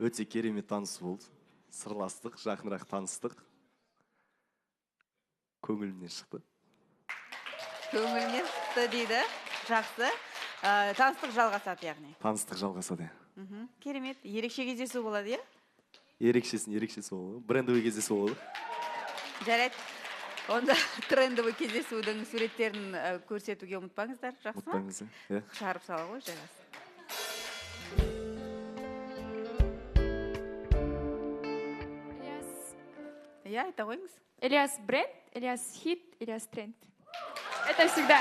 Өте керемет таныс болды. Сырластық, жақынырақ таныстық. Көңілімнен шықты. Көңілінен шықты дейді. Жақсы. Таныстық жалғасады яғни. Таныстық жалғасады. Керемет. Ерекше кездесу болады, е? Ерекшесі болады. Брендовый кездесу болады. Жарайды. Онда трендовый кездесудің суреттерін көрсетуге ұмытпаңыздар. Жақсы ма? Ұмытпаңыз, иә. Шығарып сала ғой, жарасы. Я, это Wings. Ильяс бренд, Ильяс хит, Ильяс тренд. Это всегда.